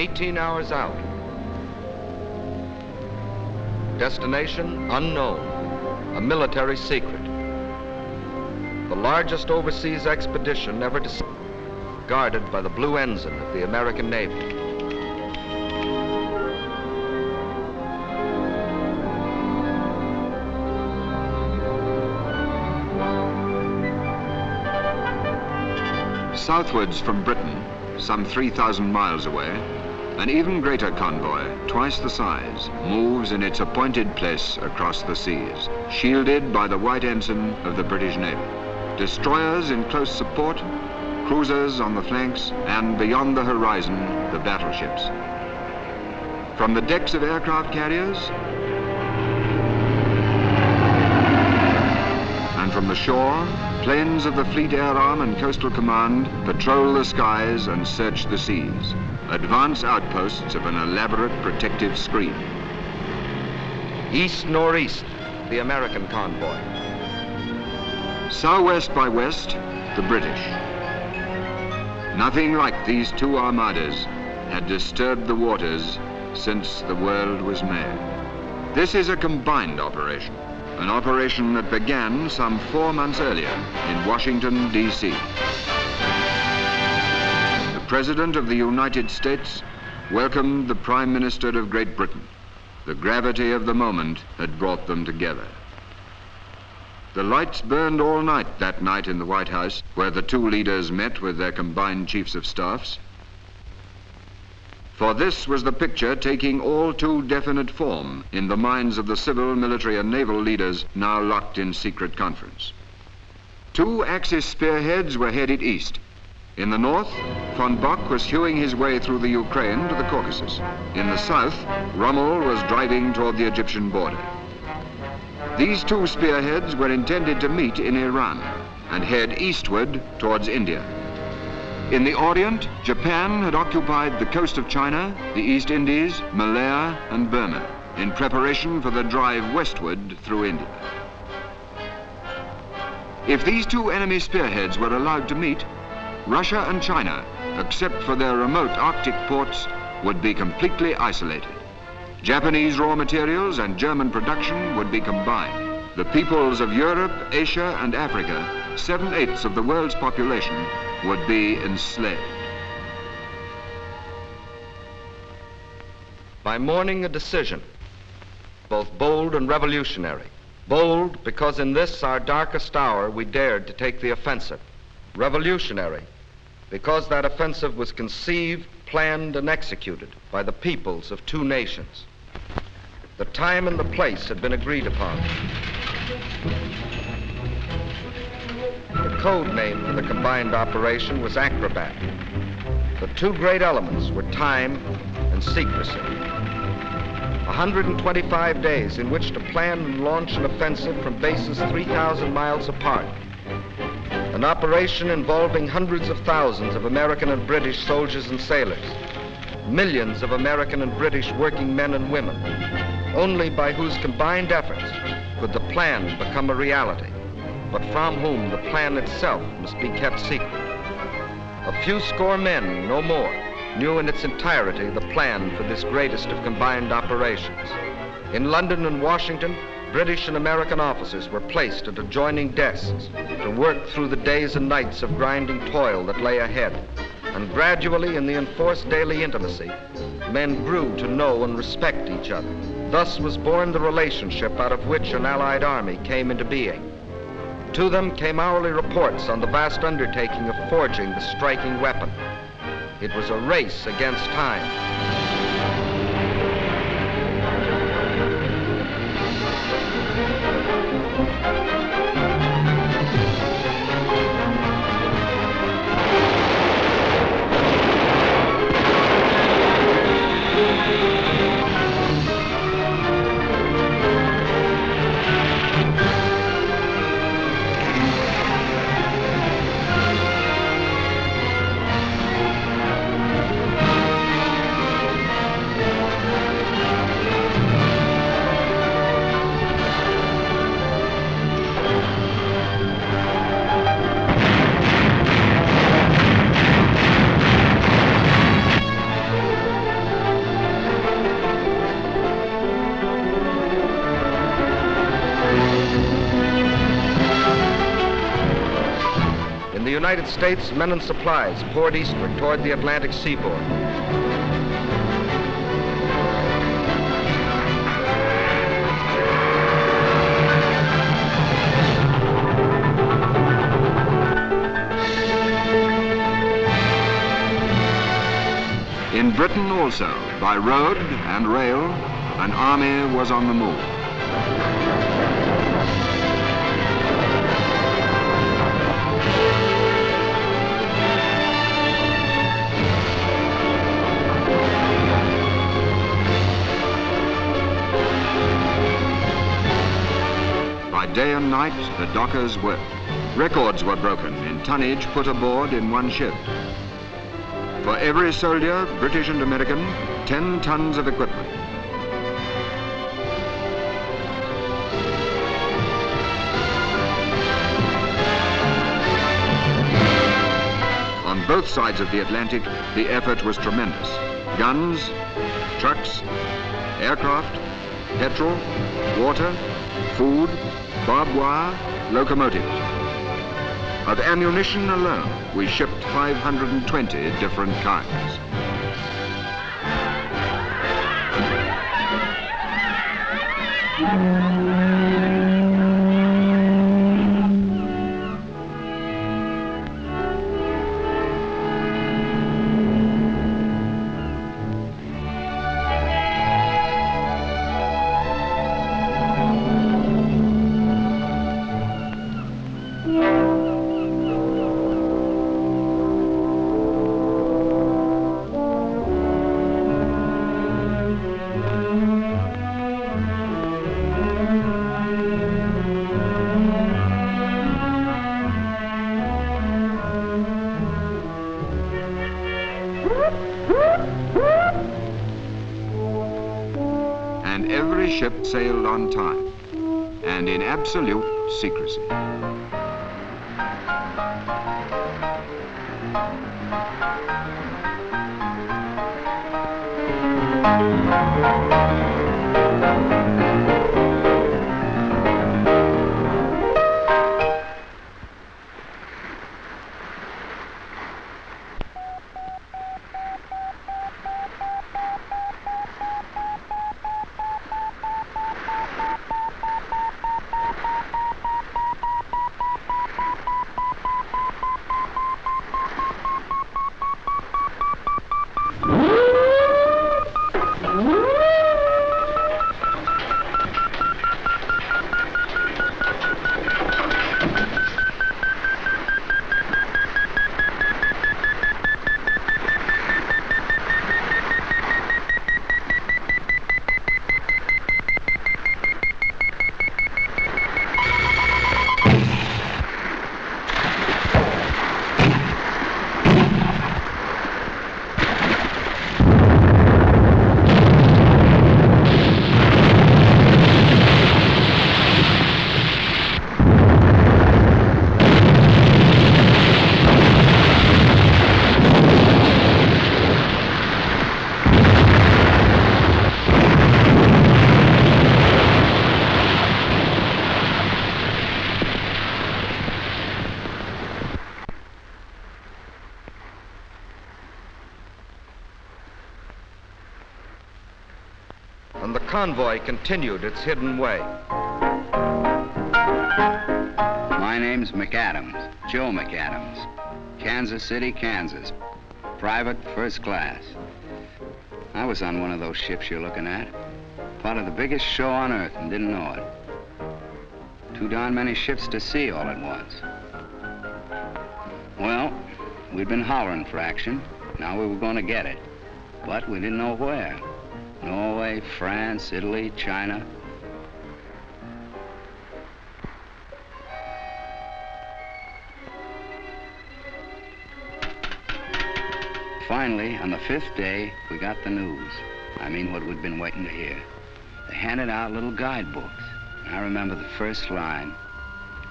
18 hours out. Destination unknown, a military secret. The largest overseas expedition ever guarded by the Blue Ensign of the American Navy. Southwards from Britain, some 3,000 miles away, an even greater convoy, twice the size, moves in its appointed place across the seas, shielded by the white ensign of the British Navy. Destroyers in close support, cruisers on the flanks, and beyond the horizon, the battleships. From the decks of aircraft carriers, and from the shore, planes of the Fleet Air Arm and Coastal Command patrol the skies and search the seas, advance outposts of an elaborate protective screen. East-northeast, the American convoy. Southwest by west, the British. Nothing like these two armadas had disturbed the waters since the world was made. This is a combined operation. An operation that began some 4 months earlier in Washington, D.C. The President of the United States welcomed the Prime Minister of Great Britain. The gravity of the moment had brought them together. The lights burned all night that night in the White House, where the two leaders met with their combined chiefs of staffs. For this was the picture taking all too definite form in the minds of the civil, military, and naval leaders now locked in secret conference. Two Axis spearheads were headed east. In the north, von Bock was hewing his way through the Ukraine to the Caucasus. In the south, Rommel was driving toward the Egyptian border. These two spearheads were intended to meet in Iran and head eastward towards India. In the Orient, Japan had occupied the coast of China, the East Indies, Malaya, and Burma in preparation for the drive westward through India. If these two enemy spearheads were allowed to meet, Russia and China, except for their remote Arctic ports, would be completely isolated. Japanese raw materials and German production would be combined. The peoples of Europe, Asia, and Africa, 7/8 of the world's population, would be enslaved. By morning, a decision, both bold and revolutionary. Bold because in this, our darkest hour, we dared to take the offensive. Revolutionary because that offensive was conceived, planned, and executed by the peoples of two nations. The time and the place had been agreed upon. The code name for the combined operation was Acrobat. The two great elements were time and secrecy. 125 days in which to plan and launch an offensive from bases 3,000 miles apart. An operation involving hundreds of thousands of American and British soldiers and sailors. Millions of American and British working men and women. Only by whose combined efforts could the plan become a reality, but from whom the plan itself must be kept secret. A few score men, no more, knew in its entirety the plan for this greatest of combined operations. In London and Washington, British and American officers were placed at adjoining desks to work through the days and nights of grinding toil that lay ahead. And gradually, in the enforced daily intimacy, men grew to know and respect each other. Thus was born the relationship out of which an Allied army came into being. To them came hourly reports on the vast undertaking of forging the striking weapon. It was a race against time. United States, men and supplies poured eastward toward the Atlantic seaboard. In Britain also, by road and rail, an army was on the move. By day and night, the dockers worked. Records were broken in tonnage put aboard in one shift. For every soldier, British and American, 10 tons of equipment. On both sides of the Atlantic, the effort was tremendous. Guns, trucks, aircraft, petrol, water, food, barbed wire, locomotives. Of ammunition alone, we shipped 520 different kinds. And every ship sailed on time and in absolute secrecy. And the convoy continued its hidden way. My name's McAdams, Joe McAdams, Kansas City, Kansas, private first class. I was on one of those ships you're looking at, part of the biggest show on earth and didn't know it. Too darn many ships to see all at once. Well, we'd been hollering for action. Now we were going to get it, but we didn't know where. Norway, France, Italy, China. Finally, on the 5th day, we got the news. I mean, what we'd been waiting to hear. They handed out little guidebooks. I remember the first line: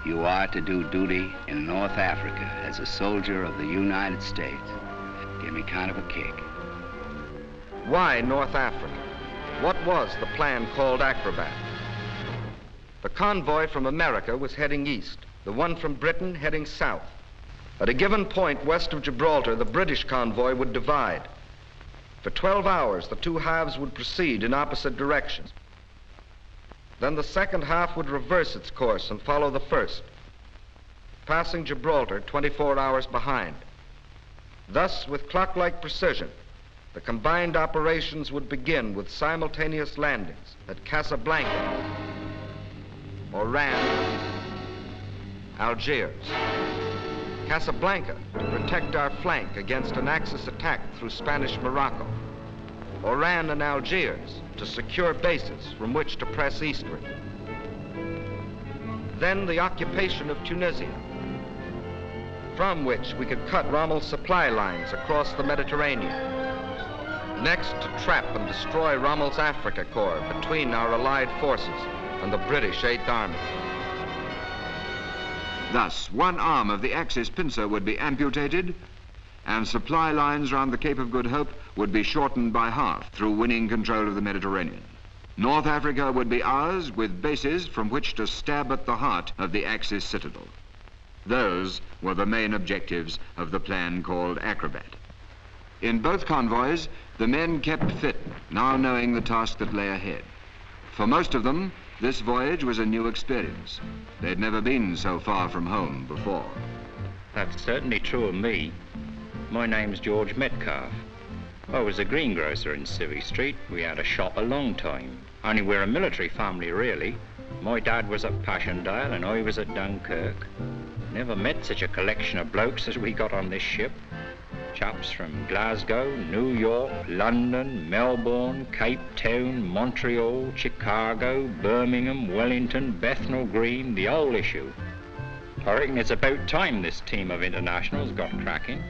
"You are to do duty in North Africa as a soldier of the United States." Gave me kind of a kick. Why North Africa? What was the plan called Acrobat? The convoy from America was heading east, the one from Britain heading south. At a given point west of Gibraltar, the British convoy would divide. For 12 hours, the two halves would proceed in opposite directions. Then the second half would reverse its course and follow the first, passing Gibraltar 24 hours behind. Thus, with clock-like precision, the combined operations would begin with simultaneous landings at Casablanca, Oran, Algiers. Casablanca to protect our flank against an Axis attack through Spanish Morocco. Oran and Algiers to secure bases from which to press eastward. Then the occupation of Tunisia, from which we could cut Rommel's supply lines across the Mediterranean. Next, to trap and destroy Rommel's Afrika Corps between our allied forces and the British 8th Army. Thus, one arm of the Axis pincer would be amputated, and supply lines round the Cape of Good Hope would be shortened by half through winning control of the Mediterranean. North Africa would be ours, with bases from which to stab at the heart of the Axis citadel. Those were the main objectives of the plan called Acrobat. In both convoys, the men kept fit, now knowing the task that lay ahead. For most of them, this voyage was a new experience. They'd never been so far from home before. That's certainly true of me. My name's George Metcalf. I was a greengrocer in Civvy Street. We had a shop a long time. Only we're a military family, really. My dad was at Passchendaele and I was at Dunkirk. Never met such a collection of blokes as we got on this ship. Chaps from Glasgow, New York, London, Melbourne, Cape Town, Montreal, Chicago, Birmingham, Wellington, Bethnal Green, the whole issue. I reckon it's about time this team of internationals got cracking.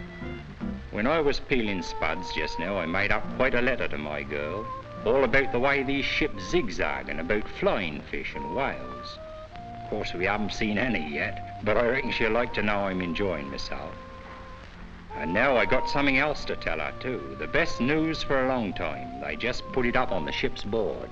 When I was peeling spuds just now, I made up quite a letter to my girl, all about the way these ships zigzag and about flying fish and whales. Of course, we haven't seen any yet, but I reckon she'll like to know I'm enjoying myself. And now I got something else to tell her too. The best news for a long time. They just put it up on the ship's board.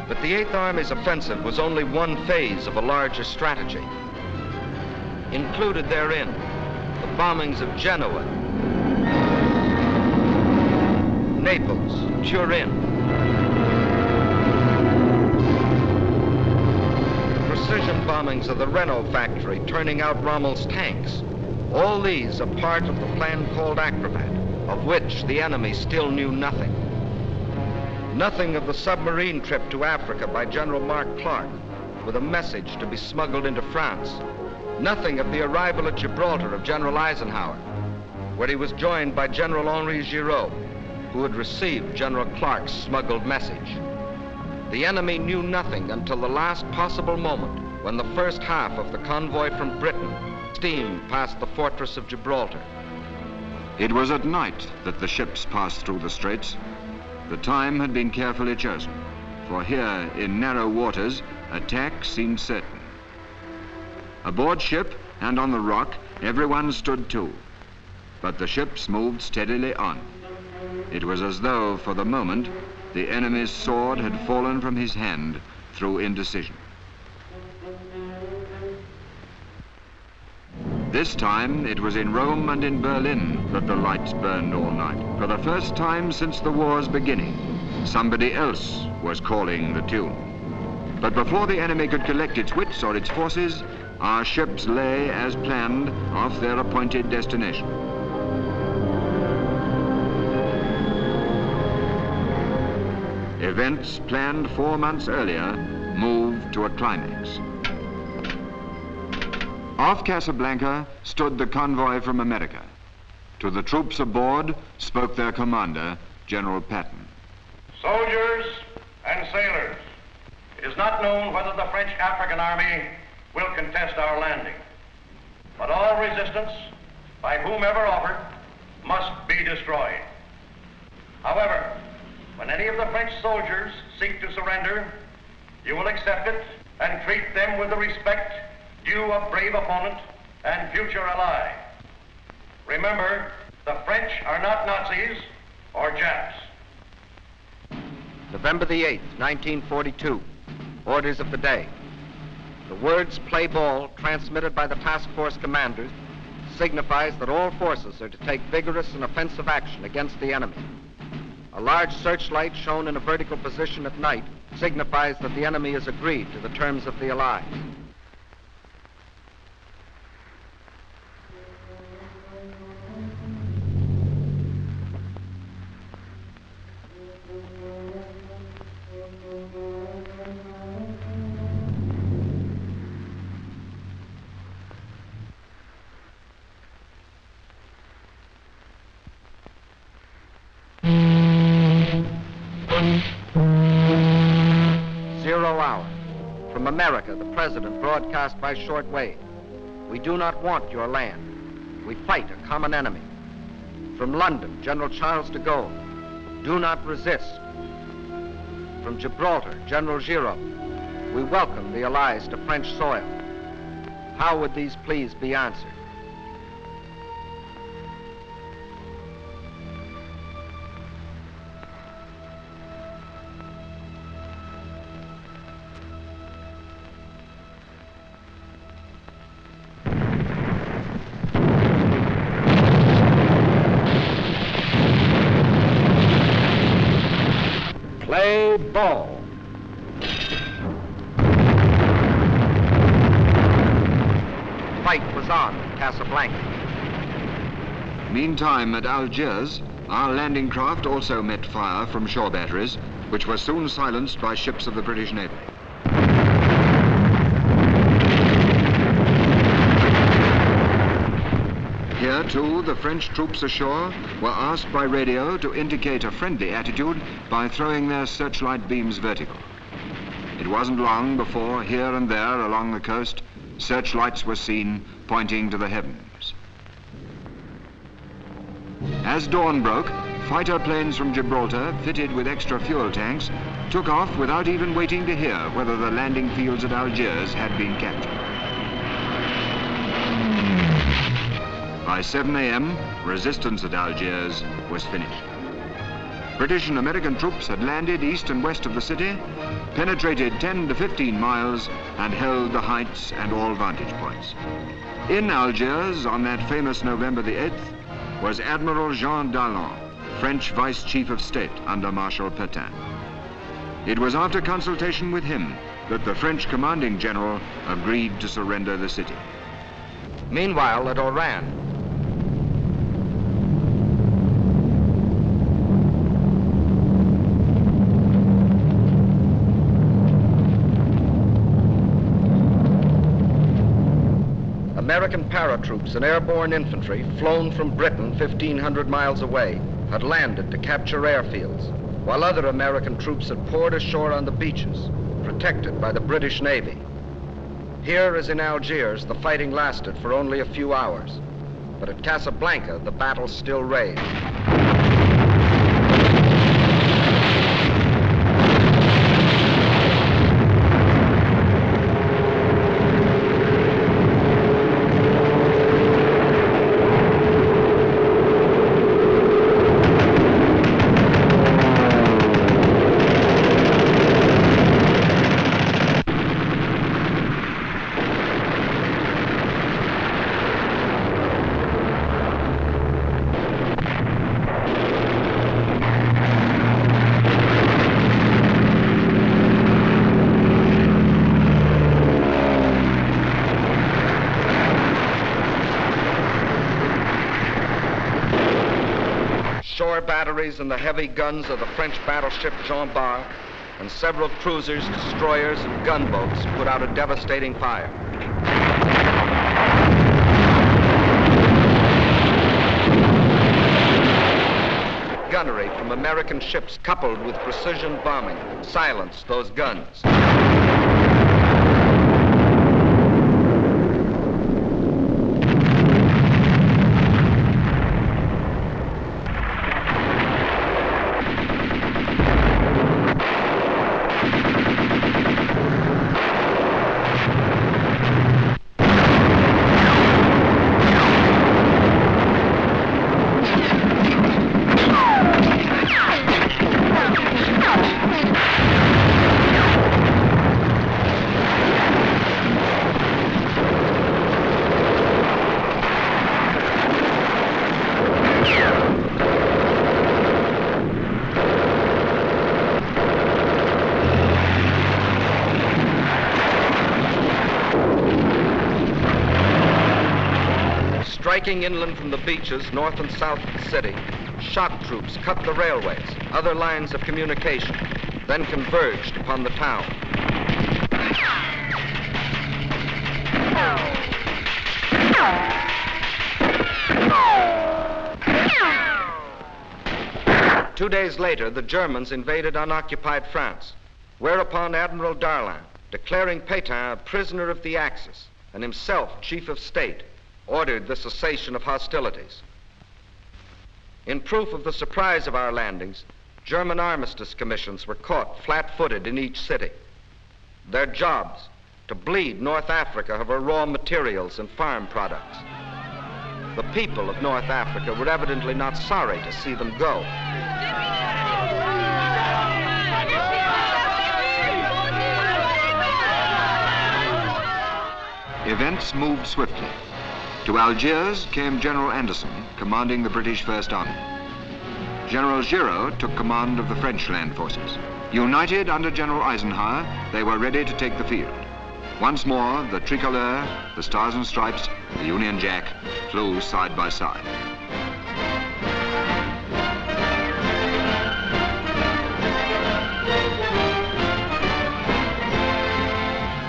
But the 8th Army's offensive was only one phase of a larger strategy. Included therein, the bombings of Genoa, Naples, Turin, precision bombings of the Renault factory turning out Rommel's tanks. All these a part of the plan called Acrobat, of which the enemy still knew nothing. Nothing of the submarine trip to Africa by General Mark Clark, with a message to be smuggled into France. Nothing of the arrival at Gibraltar of General Eisenhower, where he was joined by General Henri Giraud, who had received General Clark's smuggled message. The enemy knew nothing until the last possible moment, when the first half of the convoy from Britain steamed past the fortress of Gibraltar. It was at night that the ships passed through the straits. The time had been carefully chosen, for here in narrow waters, attack seemed certain. Aboard ship and on the rock, everyone stood to, but the ships moved steadily on. It was as though, for the moment, the enemy's sword had fallen from his hand through indecision. This time, it was in Rome and in Berlin that the lights burned all night. For the first time since the war's beginning, somebody else was calling the tune. But before the enemy could collect its wits or its forces, our ships lay, as planned, off their appointed destination. Events planned 4 months earlier moved to a climax. Off Casablanca stood the convoy from America. To the troops aboard spoke their commander, General Patton. Soldiers and sailors, it is not known whether the French African army will contest our landing, but all resistance, by whomever offered, must be destroyed. However, when any of the French soldiers seek to surrender, you will accept it and treat them with the respect due a brave opponent and future ally. Remember, the French are not Nazis or Japs. November the 8th, 1942. Orders of the day. The words "play ball," transmitted by the task force commanders, signifies that all forces are to take vigorous and offensive action against the enemy. A large searchlight shown in a vertical position at night signifies that the enemy has agreed to the terms of the Allies. From America, the President broadcast by shortwave. We do not want your land. We fight a common enemy. From London, General Charles de Gaulle. Do not resist. From Gibraltar, General Giraud. We welcome the Allies to French soil. How would these pleas be answered? Play ball. Fight was on at Casablanca. Meantime, at Algiers, our landing craft also met fire from shore batteries, which were soon silenced by ships of the British Navy. Here, too, the French troops ashore were asked by radio to indicate a friendly attitude by throwing their searchlight beams vertical. It wasn't long before, here and there along the coast, searchlights were seen pointing to the heavens. As dawn broke, fighter planes from Gibraltar, fitted with extra fuel tanks, took off without even waiting to hear whether the landing fields at Algiers had been captured. By 7 a.m., resistance at Algiers was finished. British and American troops had landed east and west of the city, penetrated 10 to 15 miles, and held the heights and all vantage points. In Algiers, on that famous November the 8th, was Admiral Jean Dallon, French Vice Chief of State under Marshal Pétain. It was after consultation with him that the French commanding general agreed to surrender the city. Meanwhile, at Oran, American paratroops and airborne infantry, flown from Britain 1,500 miles away, had landed to capture airfields, while other American troops had poured ashore on the beaches, protected by the British Navy. Here, as in Algiers, the fighting lasted for only a few hours, but at Casablanca, the battle still raged. Batteries and the heavy guns of the French battleship Jean Bart and several cruisers, destroyers, and gunboats put out a devastating fire. Gunnery from American ships, coupled with precision bombing, silenced those guns. Striking inland from the beaches north and south of the city, shock troops cut the railways, other lines of communication, then converged upon the town. 2 days later, the Germans invaded unoccupied France, whereupon Admiral Darlan, declaring Pétain a prisoner of the Axis and himself chief of state, ordered the cessation of hostilities. In proof of the surprise of our landings, German armistice commissions were caught flat-footed in each city. Their jobs, to bleed North Africa of her raw materials and farm products. The people of North Africa were evidently not sorry to see them go. Events moved swiftly. To Algiers came General Anderson, commanding the British First Army. General Giraud took command of the French land forces. United under General Eisenhower, they were ready to take the field. Once more, the tricolor, the Stars and Stripes, the Union Jack flew side by side.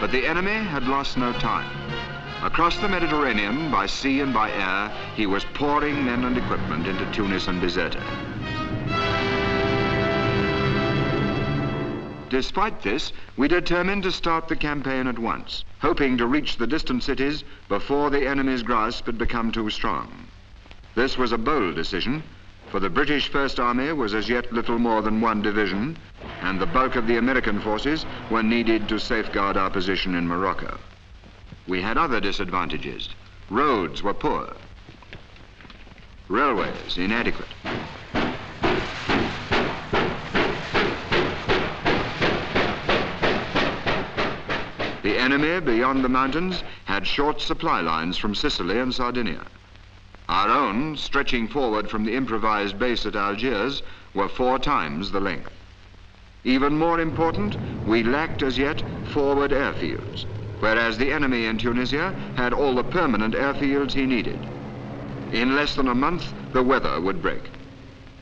But the enemy had lost no time. Across the Mediterranean, by sea and by air, he was pouring men and equipment into Tunis and Bizerte. Despite this, we determined to start the campaign at once, hoping to reach the distant cities before the enemy's grasp had become too strong. This was a bold decision, for the British First Army was as yet little more than one division, and the bulk of the American forces were needed to safeguard our position in Morocco. We had other disadvantages. Roads were poor. Railways inadequate. The enemy beyond the mountains had short supply lines from Sicily and Sardinia. Our own, stretching forward from the improvised base at Algiers, were 4 times the length. Even more important, we lacked as yet forward airfields, whereas the enemy in Tunisia had all the permanent airfields he needed. In less than a month, the weather would break.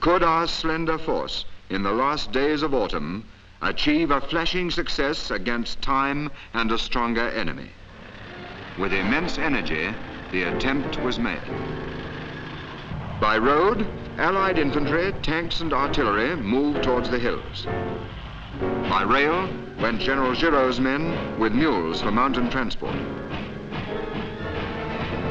Could our slender force, in the last days of autumn, achieve a flashing success against time and a stronger enemy? With immense energy, the attempt was made. By road, Allied infantry, tanks and artillery moved towards the hills. By rail went General Giraud's men with mules for mountain transport.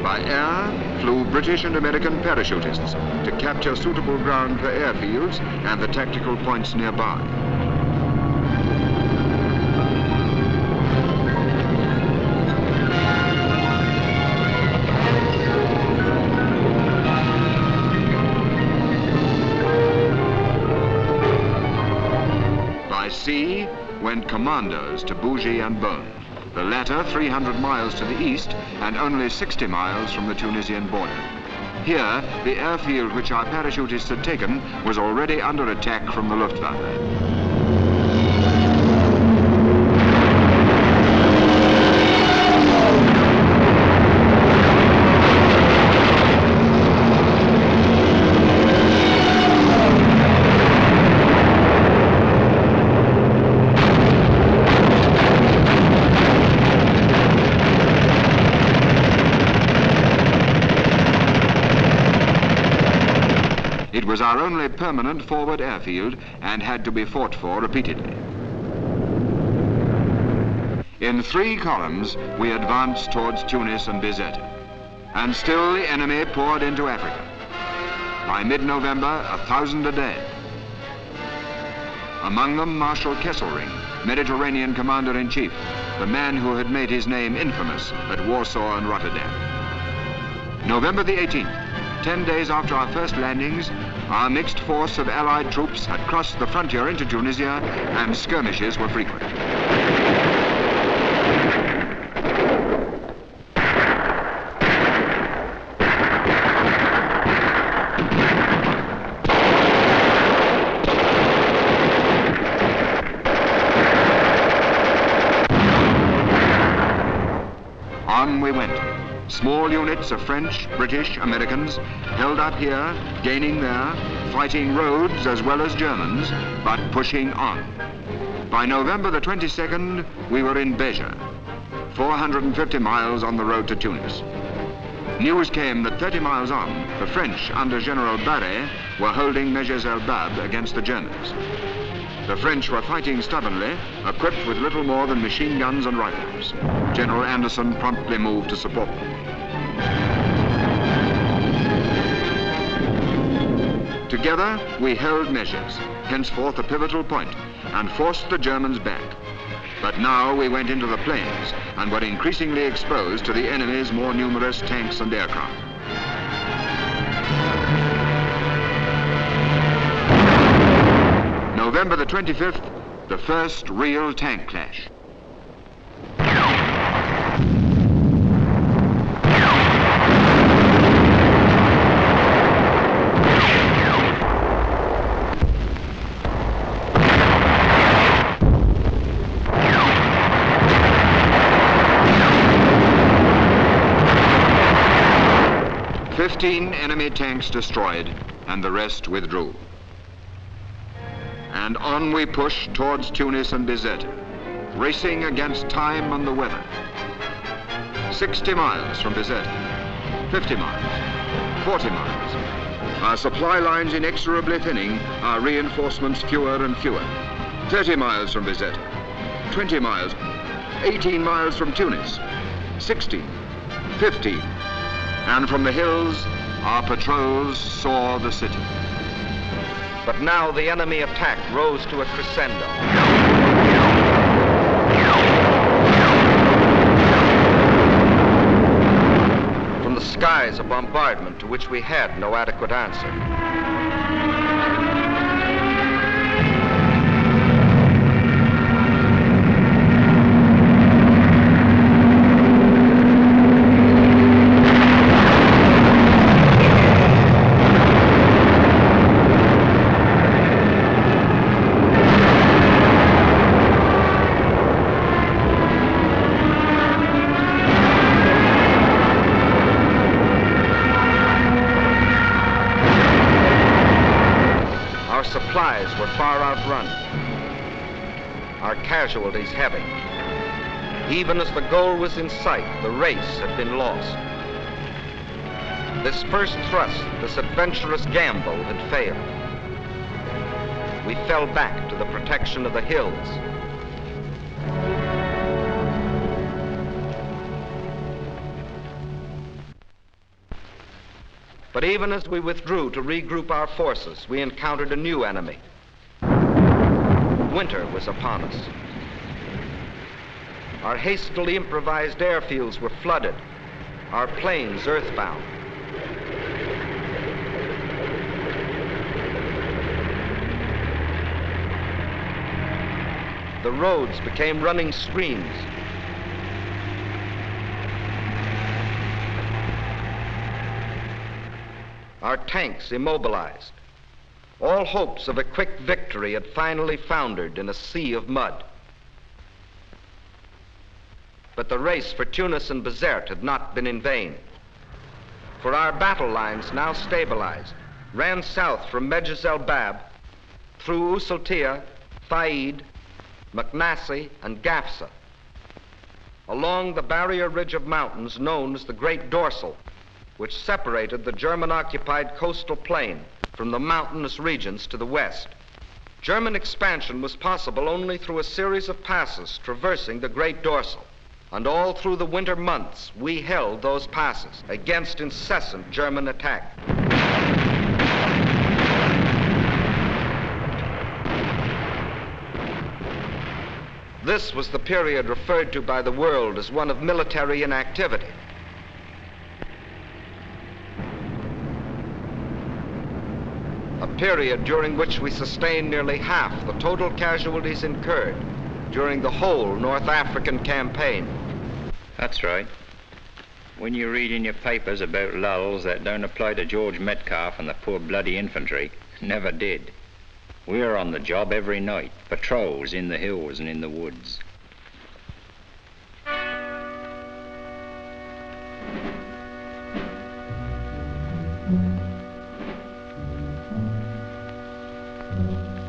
By air flew British and American parachutists to capture suitable ground for airfields and the tactical points nearby. By sea went commandos to Bougie and Beaune, the latter 300 miles to the east and only 60 miles from the Tunisian border. Here, the airfield which our parachutists had taken was already under attack from the Luftwaffe. It was our only permanent forward airfield and had to be fought for repeatedly. In 3 columns, we advanced towards Tunis and Bizerte. And still the enemy poured into Africa. By mid-November, 1,000 a day. Among them, Marshal Kesselring, Mediterranean Commander-in-Chief, the man who had made his name infamous at Warsaw and Rotterdam. November the 18th, 10 days after our first landings, our mixed force of Allied troops had crossed the frontier into Tunisia and skirmishes were frequent. On we went, Small units of French, British, Americans held up here, gaining there, fighting roads as well as Germans, but pushing on. By November the 22nd, we were in Béja, 450 miles on the road to Tunis. News came that 30 miles on, the French under General Barré were holding Mejes el Bab against the Germans. The French were fighting stubbornly, equipped with little more than machine guns and rifles. General Anderson promptly moved to support them. Together, we held Mejes, henceforth a pivotal point, and forced the Germans back. But now we went into the plains and were increasingly exposed to the enemy's more numerous tanks and aircraft. November the 25th, the first real tank clash. "15 enemy tanks destroyed, and the rest withdrew. And on we pushed towards Tunis and Bizerte, racing against time and the weather. 60 miles from Bizerte, 50 miles, 40 miles. Our supply lines inexorably thinning, our reinforcements fewer and fewer. 30 miles from Bizerte, 20 miles, 18 miles from Tunis, 16, 15. And from the hills, our patrols saw the city. But now the enemy attack rose to a crescendo. From the skies, a bombardment to which we had no adequate answer. Supplies were far outrun, our casualties heavy. Even as the goal was in sight, the race had been lost. This first thrust, this adventurous gamble had failed. We fell back to the protection of the hills. But even as we withdrew to regroup our forces, we encountered a new enemy. Winter was upon us. Our hastily improvised airfields were flooded, our planes earthbound. The roads became running streams. Our tanks immobilized. All hopes of a quick victory had finally foundered in a sea of mud. But the race for Tunis and Bizerte had not been in vain. For our battle lines, now stabilized, ran south from Mejes el Bab through Usultia, Faid, Maknassi, and Gafsa, along the barrier ridge of mountains known as the Great Dorsal, which separated the German-occupied coastal plain from the mountainous regions to the west. German expansion was possible only through a series of passes traversing the Great Dorsal, and all through the winter months we held those passes against incessant German attack. This was the period referred to by the world as one of military inactivity. A period during which we sustained nearly half the total casualties incurred during the whole North African campaign. That's right. When you read in your papers about lulls that don't apply to George Metcalf and the poor bloody infantry, never did. We were on the job every night, patrols in the hills and in the woods.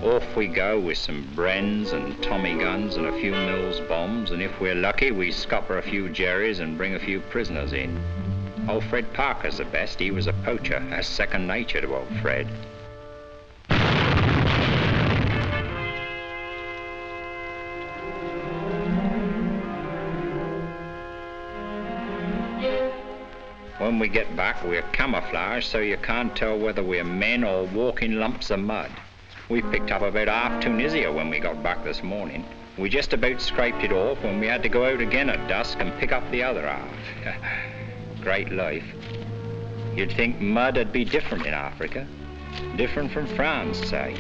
Off we go with some Brens and Tommy guns and a few Mills bombs, and if we're lucky, we scupper a few Jerrys and bring a few prisoners in. Old Fred Parker's the best. He was a poacher. That's second nature to old Fred. When we get back, we're camouflaged so you can't tell whether we're men or walking lumps of mud. We picked up about half Tunisia when we got back this morning. We just about scraped it off when we had to go out again at dusk and pick up the other half. Great life. You'd think mud would be different in Africa. Different from France, say.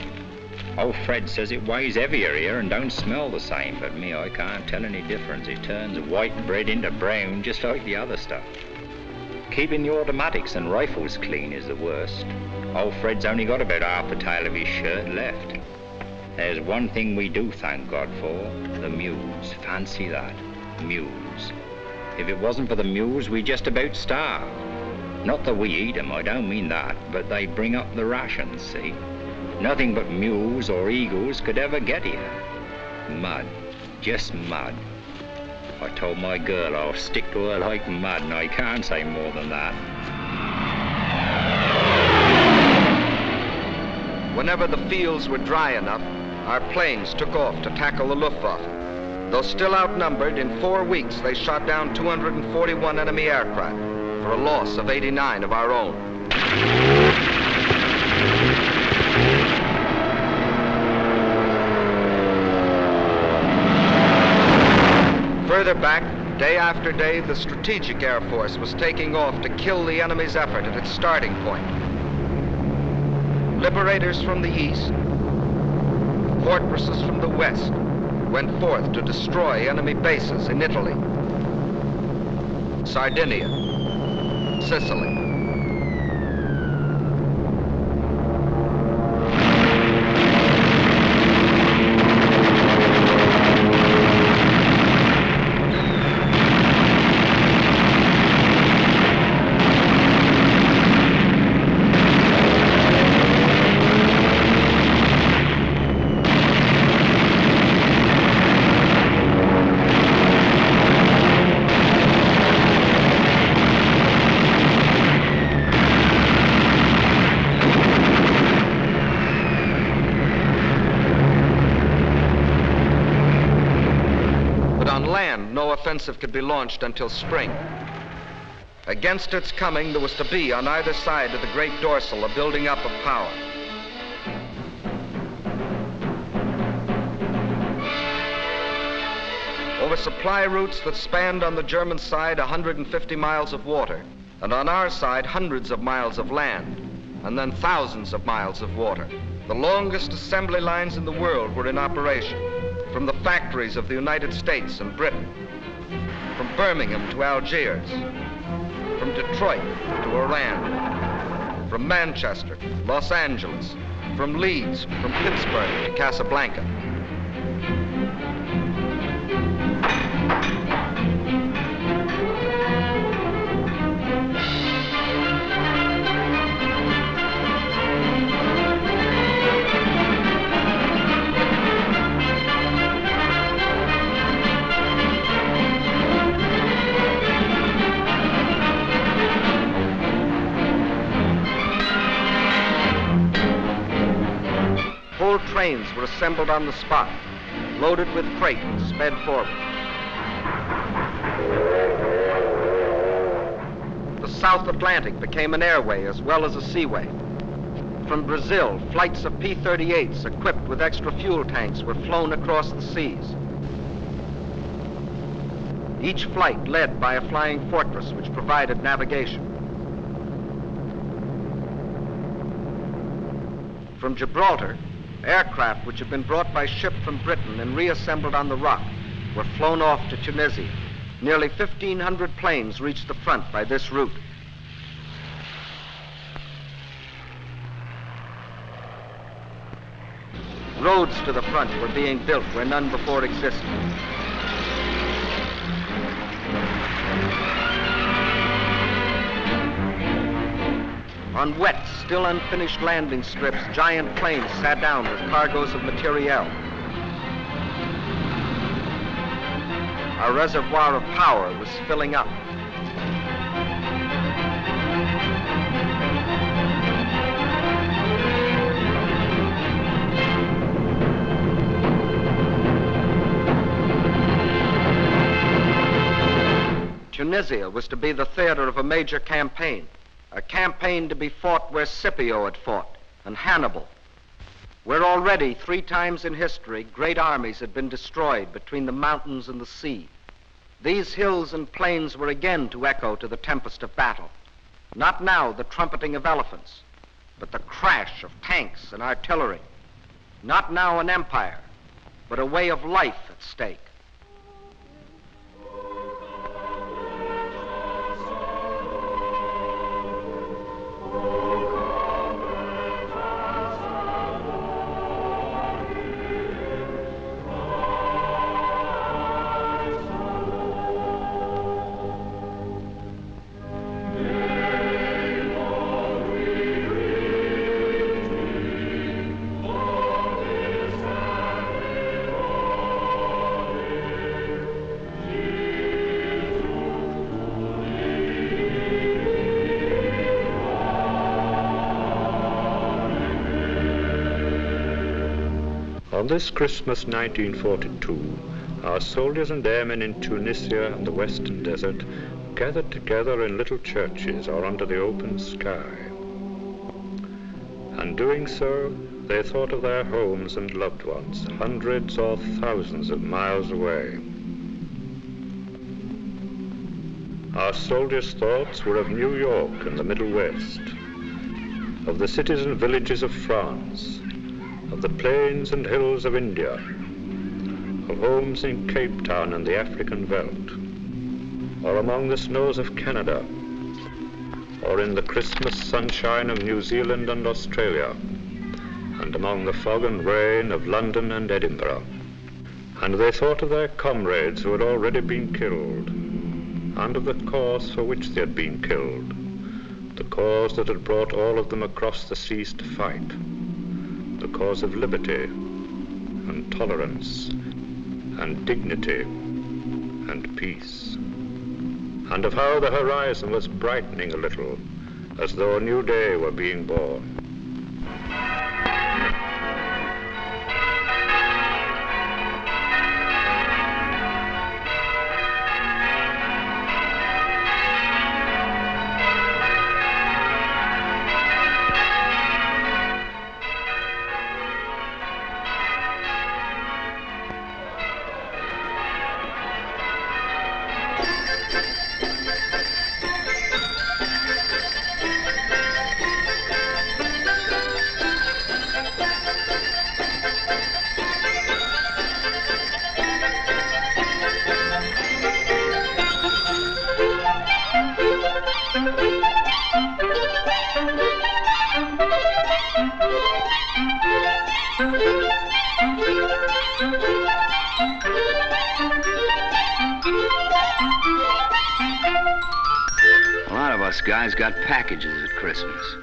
Old Fred says it weighs heavier here and don't smell the same, but me, I can't tell any difference. It turns white bread into brown just like the other stuff. Keeping the automatics and rifles clean is the worst. Old Fred's only got about half a tail of his shirt left. There's one thing we do thank God for, the mules. Fancy that, mules. If it wasn't for the mules, we'd just about starve. Not that we eat them, I don't mean that, but they bring up the rations, see? Nothing but mules or eagles could ever get here. Mud, just mud. I told my girl I'll stick to her like mud, and I can't say more than that. Whenever the fields were dry enough, our planes took off to tackle the Luftwaffe. Though still outnumbered, in 4 weeks they shot down 241 enemy aircraft, for a loss of 89 of our own. Further back, day after day, the Strategic Air Force was taking off to kill the enemy's effort at its starting point. Liberators from the east, fortresses from the west, went forth to destroy enemy bases in Italy, Sardinia, Sicily. Offensive could be launched until spring. Against its coming, there was to be on either side of the great dorsal a building up of power. Over supply routes that spanned on the German side 150 miles of water, and on our side hundreds of miles of land, and then thousands of miles of water. The longest assembly lines in the world were in operation, from the factories of the United States and Britain, from Birmingham to Algiers, from Detroit to Oran, from Manchester, Los Angeles, from Leeds, from Pittsburgh to Casablanca. Whole trains were assembled on the spot, loaded with freight and sped forward. The South Atlantic became an airway as well as a seaway. From Brazil, flights of P-38s equipped with extra fuel tanks were flown across the seas. Each flight led by a flying fortress which provided navigation. From Gibraltar, aircraft which had been brought by ship from Britain and reassembled on the Rock were flown off to Tunisia. Nearly 1,500 planes reached the front by this route. Roads to the front were being built where none before existed. On wet, still unfinished landing strips, giant planes sat down with cargoes of materiel. Our reservoir of power was filling up. Tunisia was to be the theater of a major campaign, a campaign to be fought where Scipio had fought, and Hannibal, where already 3 times in history great armies had been destroyed between the mountains and the sea. These hills and plains were again to echo to the tempest of battle. Not now the trumpeting of elephants, but the crash of tanks and artillery. Not now an empire, but a way of life at stake. On this Christmas 1942, our soldiers and airmen in Tunisia and the Western Desert gathered together in little churches or under the open sky. And doing so, they thought of their homes and loved ones, hundreds or thousands of miles away. Our soldiers' thoughts were of New York and the Middle West, of the cities and villages of France, of the plains and hills of India, of homes in Cape Town and the African veldt, or among the snows of Canada, or in the Christmas sunshine of New Zealand and Australia, and among the fog and rain of London and Edinburgh. And they thought of their comrades who had already been killed, and of the cause for which they had been killed, the cause that had brought all of them across the seas to fight, the cause of liberty and tolerance and dignity and peace, and of how the horizon was brightening a little as though a new day were being born. A lot of us guys got packages at Christmas.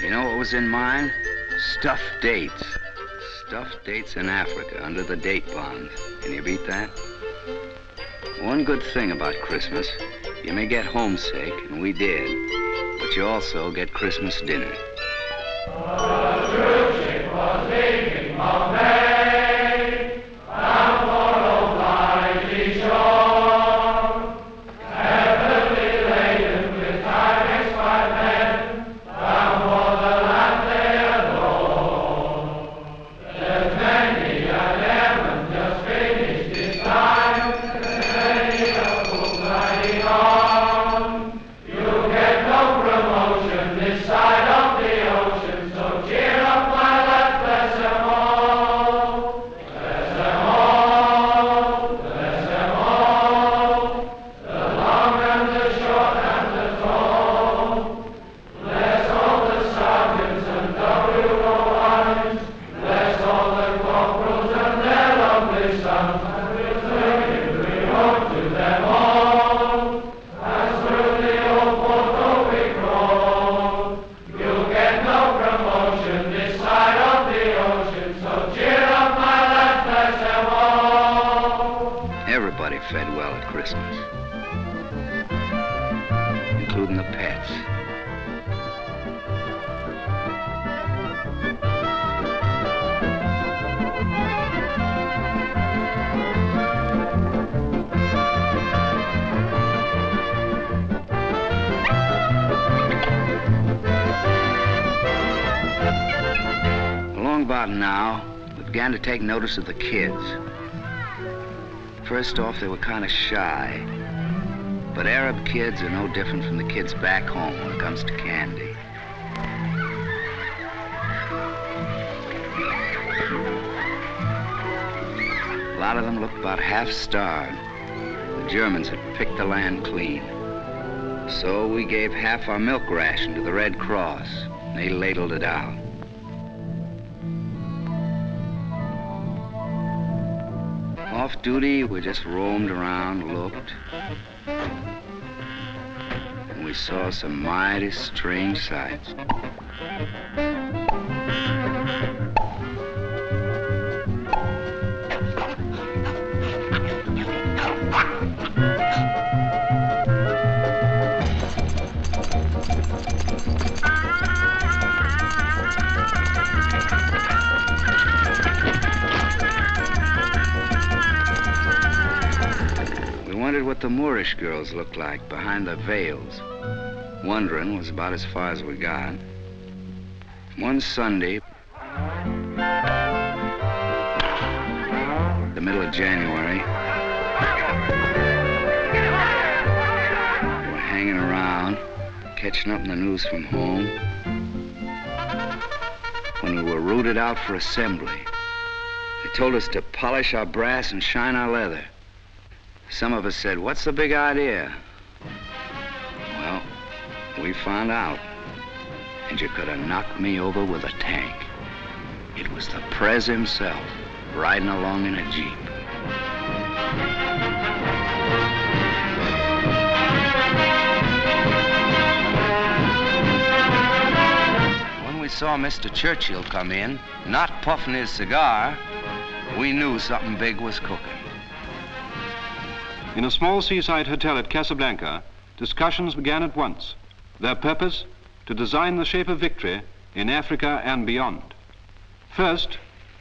You know what was in mine? Stuffed dates. Stuffed dates in Africa under the date palms. Can you beat that? One good thing about Christmas, you may get homesick, and we did, but you also get Christmas dinner. including the pets. Along about now, we began to take notice of the kids. First off, they were kind of shy. But Arab kids are no different from the kids back home when it comes to candy. A lot of them looked about half-starved. The Germans had picked the land clean. So we gave half our milk ration to the Red Cross. They ladled it out. Off duty, we just roamed around, looked. And we saw some mighty strange sights. What the Moorish girls looked like behind the veils. Wondering was about as far as we got. One Sunday, the middle of January, we were hanging around, catching up in the news from home, when we were routed out for assembly. They told us to polish our brass and shine our leather. Some of us said, "What's the big idea?" Well, we found out. And you could have knocked me over with a tank. It was the Prez himself, riding along in a Jeep. When we saw Mr. Churchill come in, not puffing his cigar, we knew something big was cooking. In a small seaside hotel at Casablanca, discussions began at once. Their purpose, to design the shape of victory in Africa and beyond. First,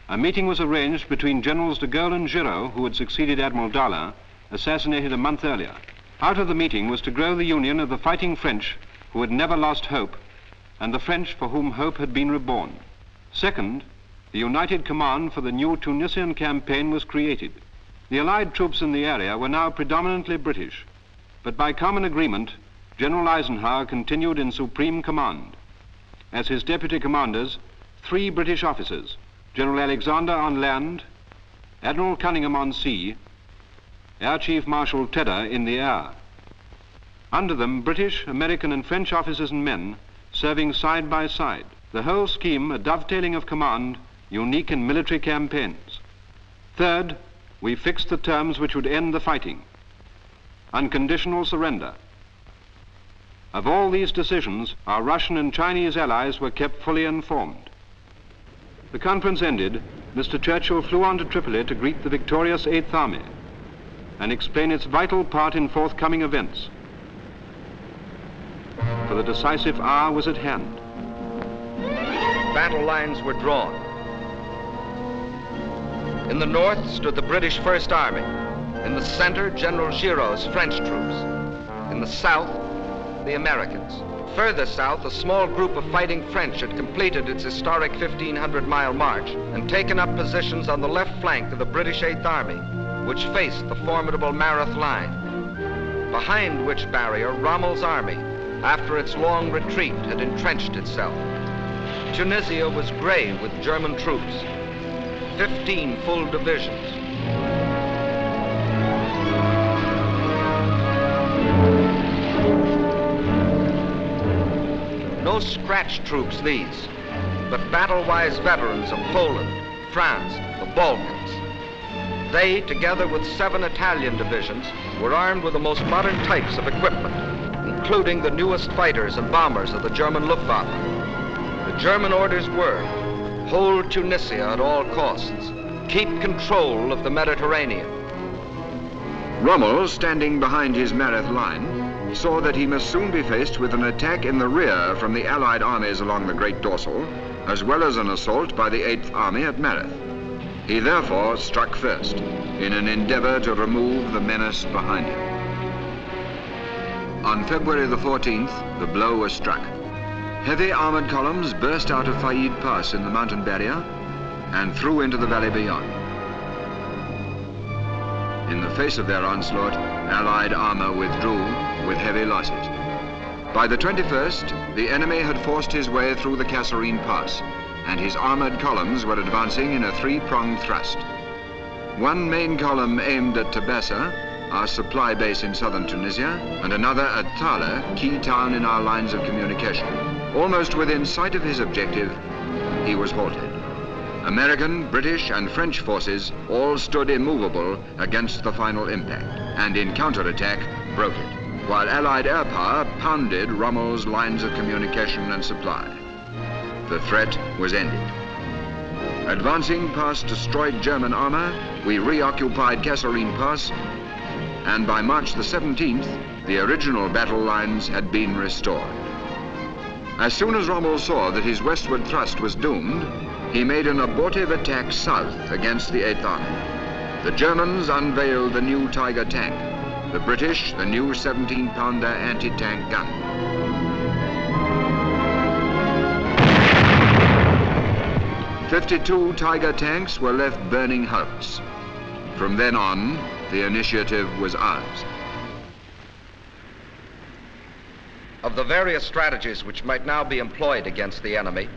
a meeting was arranged between Generals de Gaulle and Giraud, who had succeeded Admiral Darlan, assassinated a month earlier. Out of the meeting was to grow the union of the fighting French, who had never lost hope, and the French for whom hope had been reborn. Second, the united command for the new Tunisian campaign was created. The Allied troops in the area were now predominantly British, but by common agreement, General Eisenhower continued in supreme command. As his deputy commanders, 3 British officers, General Alexander on land, Admiral Cunningham on sea, Air Chief Marshal Tedder in the air. Under them, British, American and French officers and men serving side by side. The whole scheme a dovetailing of command, unique in military campaigns. Third, we fixed the terms which would end the fighting. Unconditional surrender. Of all these decisions, our Russian and Chinese allies were kept fully informed. The conference ended, Mr. Churchill flew on to Tripoli to greet the victorious 8th Army and explain its vital part in forthcoming events. For the decisive hour was at hand. Battle lines were drawn. In the north stood the British First Army. In the center, General Giraud's French troops. In the south, the Americans. Further south, a small group of fighting French had completed its historic 1,500-mile march and taken up positions on the left flank of the British 8th Army, which faced the formidable Mareth line, behind which barrier Rommel's army, after its long retreat, had entrenched itself. Tunisia was gray with German troops, 15 full divisions. No scratch troops these, but battle-wise veterans of Poland, France, the Balkans. They, together with 7 Italian divisions, were armed with the most modern types of equipment, including the newest fighters and bombers of the German Luftwaffe. The German orders were, hold Tunisia at all costs, keep control of the Mediterranean. Rommel, standing behind his Mareth line, saw that he must soon be faced with an attack in the rear from the Allied armies along the Great Dorsal, as well as an assault by the 8th Army at Meredith. He therefore struck first, in an endeavor to remove the menace behind him. On February the 14th, the blow was struck. Heavy armored columns burst out of Faid Pass in the mountain barrier and through into the valley beyond. In the face of their onslaught, Allied armor withdrew with heavy losses. By the 21st, the enemy had forced his way through the Kasserine Pass, and his armored columns were advancing in a three-pronged thrust. One main column aimed at Tabessa, our supply base in southern Tunisia, and another at Thala, key town in our lines of communication. Almost within sight of his objective, he was halted. American, British, and French forces all stood immovable against the final impact, and in counterattack broke it, while Allied air power pounded Rommel's lines of communication and supply. The threat was ended. Advancing past destroyed German armor, we reoccupied Kasserine Pass, and by March the 17th, the original battle lines had been restored. As soon as Rommel saw that his westward thrust was doomed, he made an abortive attack south against the 8th Army. The Germans unveiled the new Tiger tank, the British the new 17-pounder anti-tank gun. "52 Tiger tanks were left burning hulks. From then on, the initiative was ours." Of the various strategies which might now be employed against the enemy,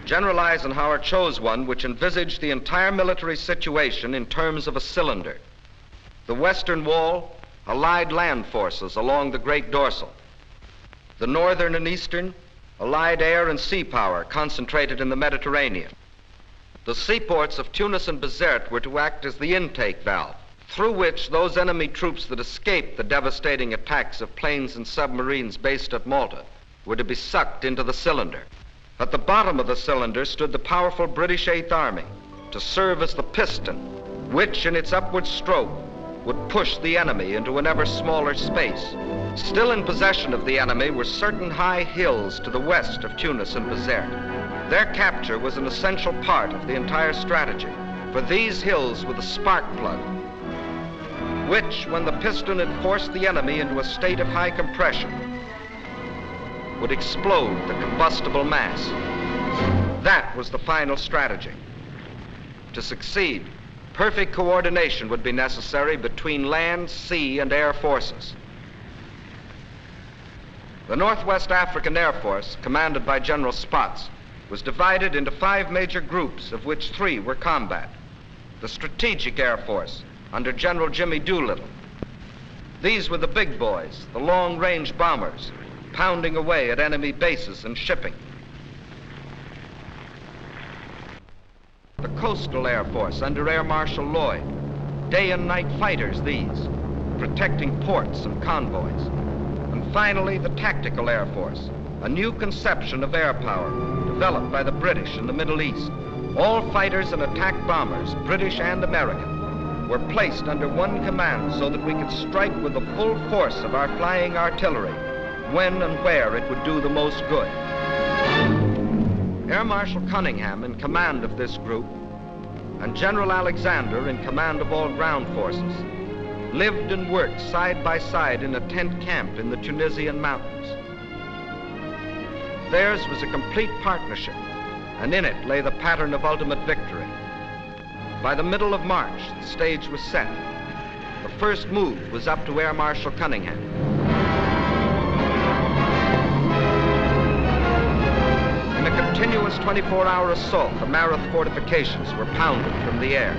General Eisenhower chose one which envisaged the entire military situation in terms of a cylinder. The western wall, Allied land forces along the Great Dorsal. The northern and eastern, Allied air and sea power concentrated in the Mediterranean. The seaports of Tunis and Bizerte were to act as the intake valve, through which those enemy troops that escaped the devastating attacks of planes and submarines based at Malta were to be sucked into the cylinder. At the bottom of the cylinder stood the powerful British 8th Army to serve as the piston, which in its upward stroke would push the enemy into an ever smaller space. Still in possession of the enemy were certain high hills to the west of Tunis and Bizerte. Their capture was an essential part of the entire strategy, for these hills were the spark plug, which, when the piston had forced the enemy into a state of high compression, would explode the combustible mass. That was the final strategy. To succeed, perfect coordination would be necessary between land, sea, and air forces. The Northwest African Air Force, commanded by General Spaatz, was divided into 5 major groups, of which 3 were combat. The Strategic Air Force, under General Jimmy Doolittle. These were the big boys, the long-range bombers, pounding away at enemy bases and shipping. The Coastal Air Force, under Air Marshal Lloyd. Day and night fighters, these, protecting ports and convoys. And finally, the Tactical Air Force, a new conception of air power developed by the British in the Middle East. All fighters and attack bombers, British and American, were placed under one command so that we could strike with the full force of our flying artillery when and where it would do the most good. Air Marshal Cunningham in command of this group and General Alexander in command of all ground forces lived and worked side by side in a tent camp in the Tunisian mountains. Theirs was a complete partnership, and in it lay the pattern of ultimate victory. By the middle of March, the stage was set. The first move was up to Air Marshal Cunningham. In a continuous 24-hour assault, the Meredith fortifications were pounded from the air.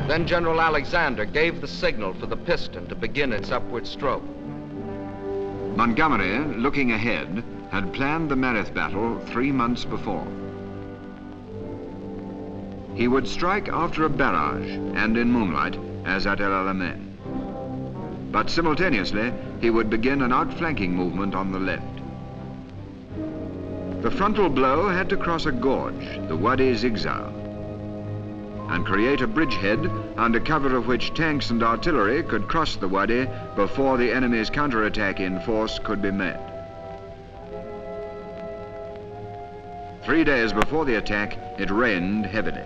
Then General Alexander gave the signal for the piston to begin its upward stroke. Montgomery, looking ahead, had planned the Meredith battle 3 months before. he would strike after a barrage and in moonlight, as at El Alamein. But simultaneously, he would begin an outflanking movement on the left. The frontal blow had to cross a gorge, the Wadi Zigzag, and create a bridgehead under cover of which tanks and artillery could cross the Wadi before the enemy's counterattack in force could be met. 3 days before the attack, it rained heavily.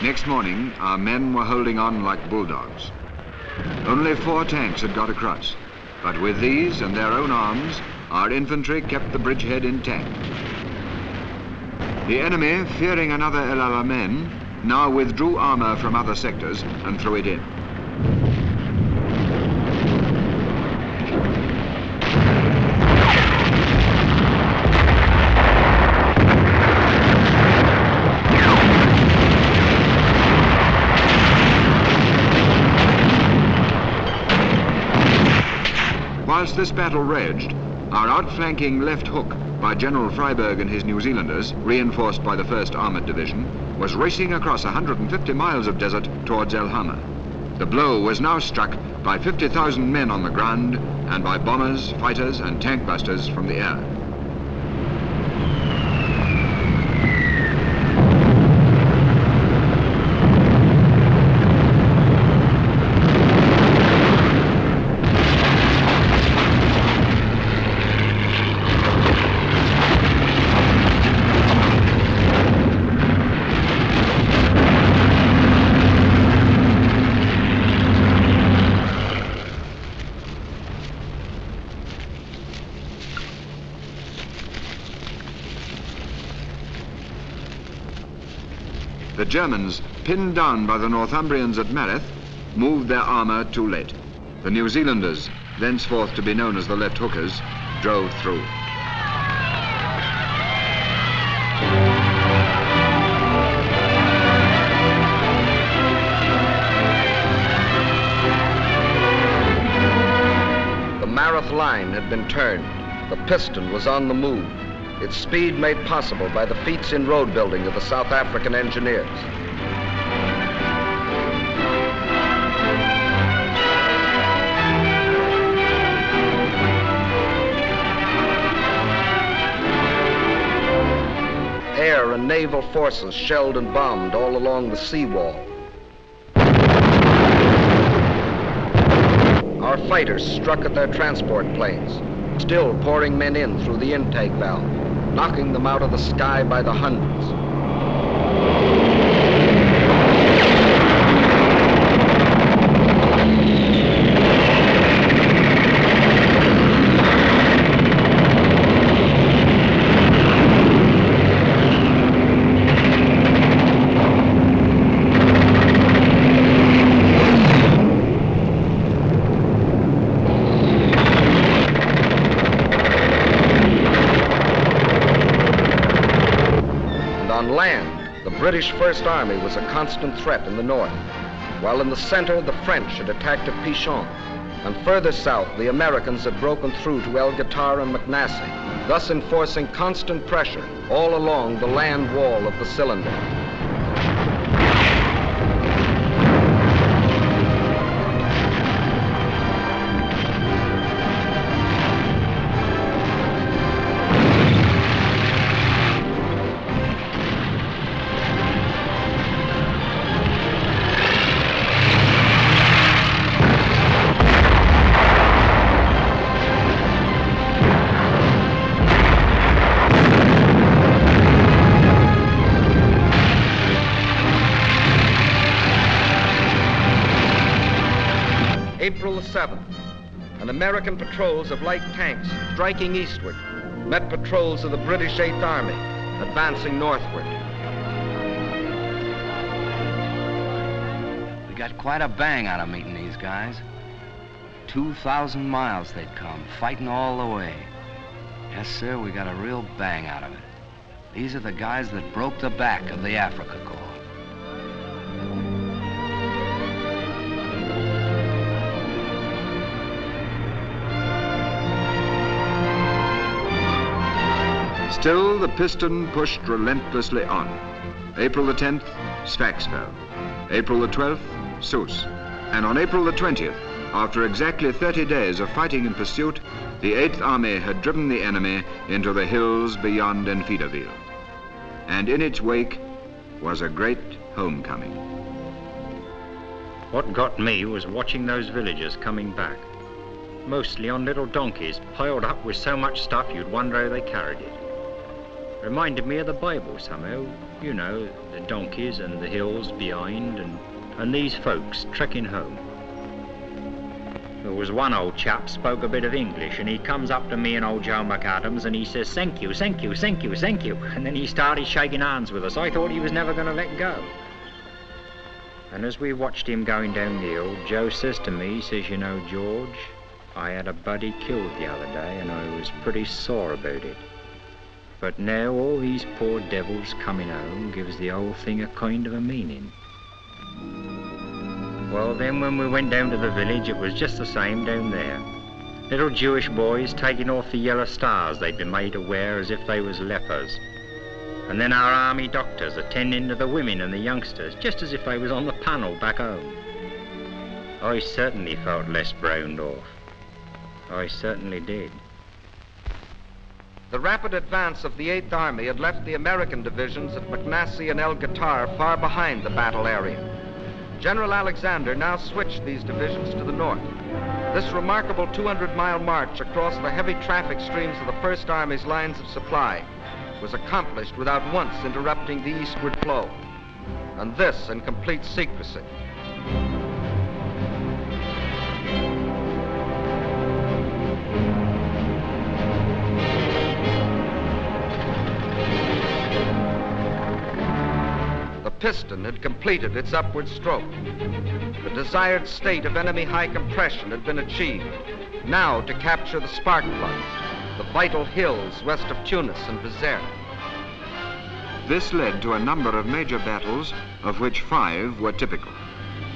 Next morning, our men were holding on like bulldogs. Only 4 tanks had got across, but with these and their own arms, our infantry kept the bridgehead intact. The enemy, fearing another El Alamein, now withdrew armor from other sectors and threw it in. Whilst this battle raged, our outflanking left hook by General Freyberg and his New Zealanders, reinforced by the 1st Armoured Division, was racing across 150 miles of desert towards El Hama. The blow was now struck by 50,000 men on the ground and by bombers, fighters and tank busters from the air. The Germans, pinned down by the Northumbrians at Meredith, moved their armour too late. The New Zealanders, thenceforth to be known as the left hookers, drove through. The Meredith line had been turned. The piston was on the move. Its speed made possible by the feats in road building of the South African engineers. Air and naval forces shelled and bombed all along the seawall. Our fighters struck at their transport planes, still pouring men in through the intake valve, knocking them out of the sky by the hundreds. The British First Army was a constant threat in the north, while in the center the French had attacked at Pichon, and further south the Americans had broken through to El Guitar and McNassy, thus enforcing constant pressure all along the land wall of the cylinder. American patrols of light tanks striking eastward met patrols of the British 8th Army advancing northward. We got quite a bang out of meeting these guys. 2,000 miles they'd come, fighting all the way. Yes, sir, we got a real bang out of it. These are the guys that broke the back of the Afrika Korps. Still, the piston pushed relentlessly on. April the 10th, Sfax fell. April the 12th, Sousse. And on April the 20th, after exactly 30 days of fighting and pursuit, the 8th Army had driven the enemy into the hills beyond Enfidaville. And in its wake was a great homecoming. What got me was watching those villagers coming back, mostly on little donkeys piled up with so much stuff you'd wonder how they carried it. Reminded me of the Bible somehow, you know, the donkeys and the hills behind and these folks trekking home. There was one old chap spoke a bit of English, and he comes up to me and old Joe McAdams and he says, "Thank you, thank you, thank you, thank you." And then he started shaking hands with us. I thought he was never going to let go. And as we watched him going down the hill, Joe says to me, he says, "You know, George, I had a buddy killed the other day and I was pretty sore about it. But now all these poor devils coming home gives the whole thing a kind of a meaning." Well, then when we went down to the village, it was just the same down there. Little Jewish boys taking off the yellow stars they'd been made to wear as if they was lepers. And then our army doctors attending to the women and the youngsters, just as if they was on the panel back home. I certainly felt less browned off. I certainly did. The rapid advance of the 8th Army had left the American divisions at McNassie and El Gattar far behind the battle area. General Alexander now switched these divisions to the north. This remarkable 200-mile march across the heavy traffic streams of the 1st Army's lines of supply was accomplished without once interrupting the eastward flow, and this in complete secrecy. The piston had completed its upward stroke. The desired state of enemy high compression had been achieved. Now to capture the spark plug, the vital hills west of Tunis and Bizerte. This led to a number of major battles, of which 5 were typical.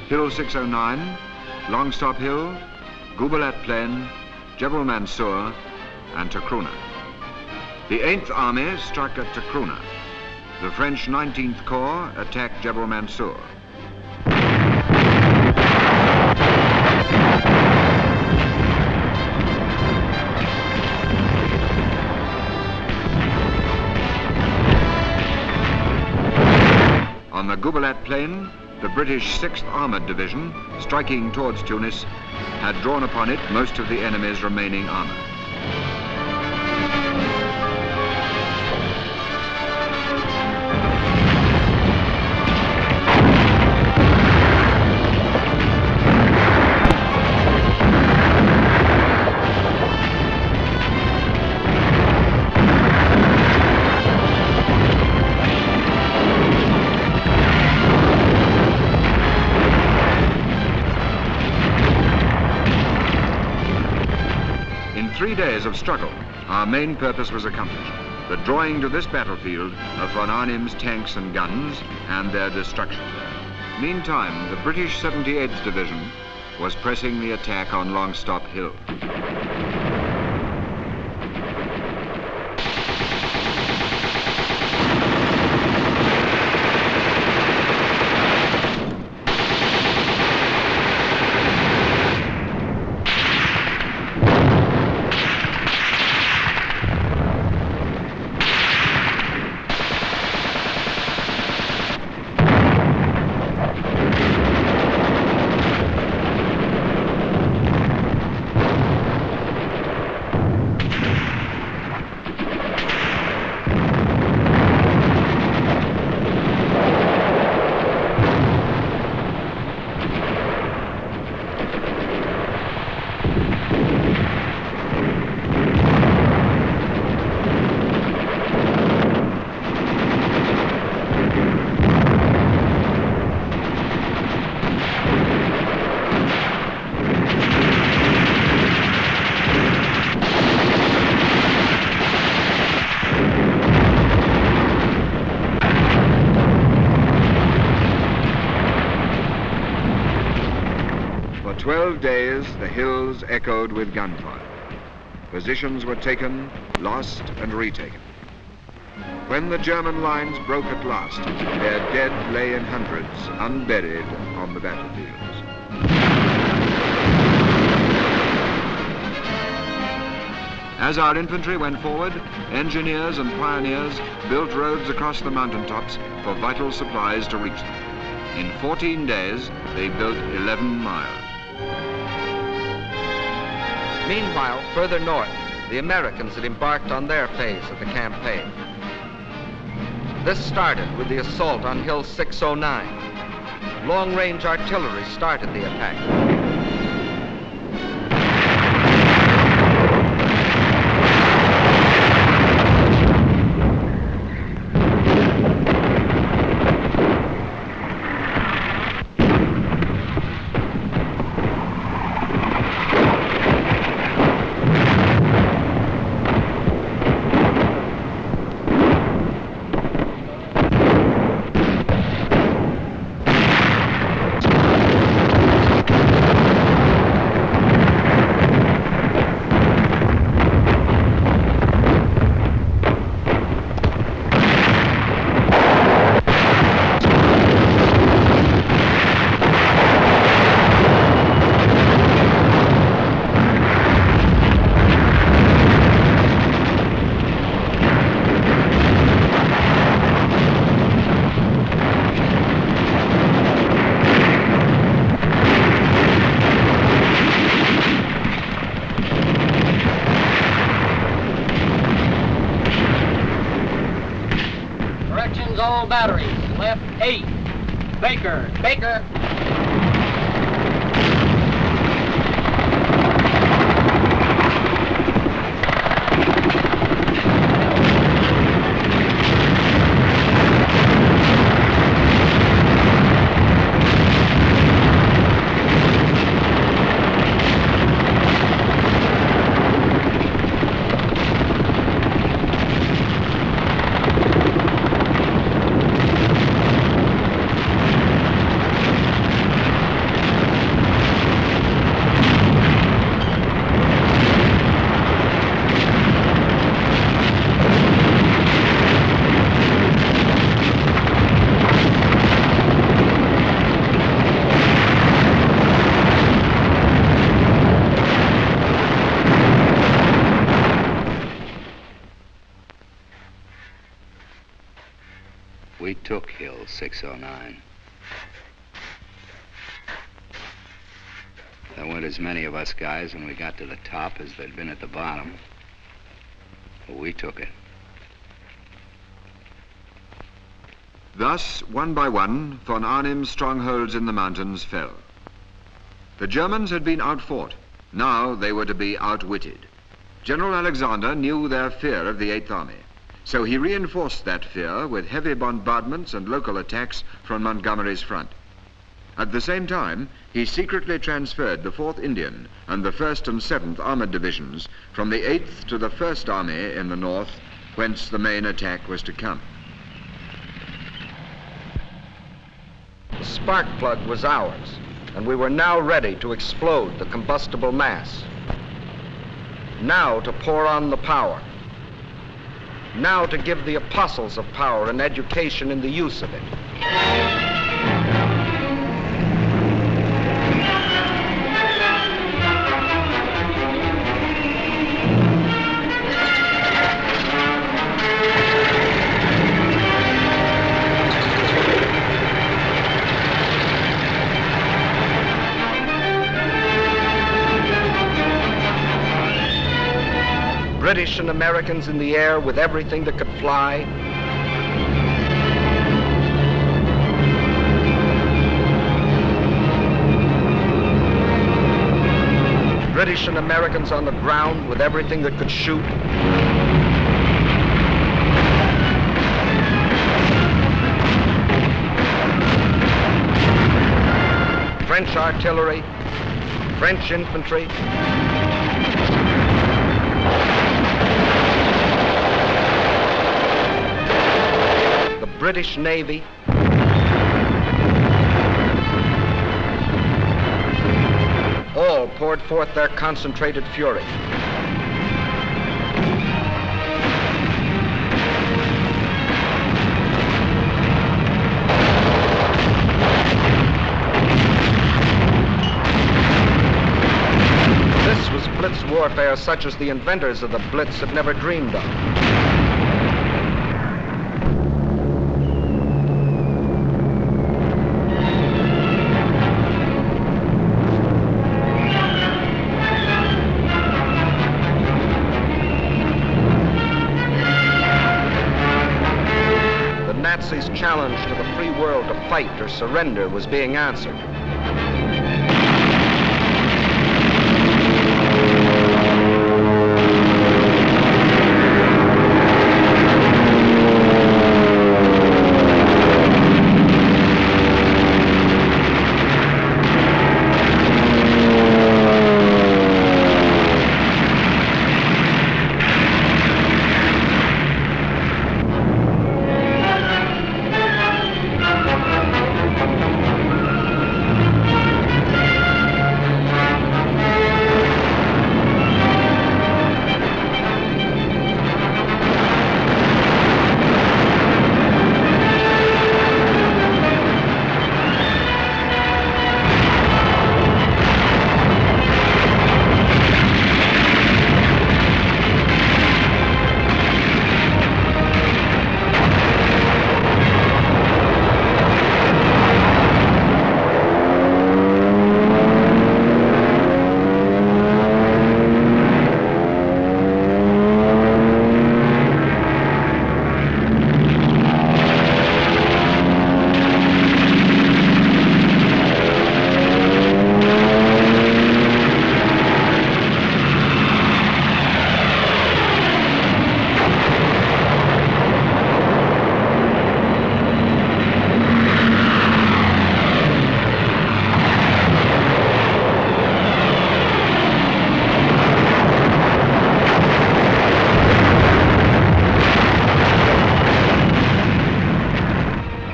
Hill 609, Longstop Hill, Gubalat Plain, Jebel Mansour, and Takruna. The 8th Army struck at Takruna. The French 19th Corps attacked Jebel Mansour. On the Gubalat Plain, the British 6th Armoured Division, striking towards Tunis, had drawn upon it most of the enemy's remaining armour. In 3 days of struggle, our main purpose was accomplished, the drawing to this battlefield of von Arnim's tanks and guns and their destruction. Meantime, the British 78th Division was pressing the attack on Longstop Hill. hills echoed with gunfire. Positions were taken, lost, and retaken. When the German lines broke at last, their dead lay in hundreds, unburied on the battlefields. As our infantry went forward, engineers and pioneers built roads across the mountaintops for vital supplies to reach them. In 14 days, they built 11 miles. Meanwhile, further north, the Americans had embarked on their phase of the campaign. This started with the assault on Hill 609. Long-range artillery started the attack. All batteries, left 8. Baker. We took Hill 609. There weren't as many of us guys when we got to the top as there'd been at the bottom. But we took it. Thus, one by one, von Arnim's strongholds in the mountains fell. The Germans had been outfought. Now they were to be outwitted. General Alexander knew their fear of the Eighth Army, so he reinforced that fear with heavy bombardments and local attacks from Montgomery's front. At the same time, he secretly transferred the 4th Indian and the 1st and 7th Armored Divisions from the 8th to the 1st Army in the north, whence the main attack was to come. The spark plug was ours, and we were now ready to explode the combustible mass. Now to pour on the power. Now to give the apostles of power an education in the use of it. British and Americans in the air with everything that could fly. British and Americans on the ground with everything that could shoot. French artillery, French infantry. British Navy, all poured poured forth their concentrated fury. This was blitz warfare such as the inventors of the blitz had never dreamed of. The Nazis' challenge to the free world to fight or surrender was being answered.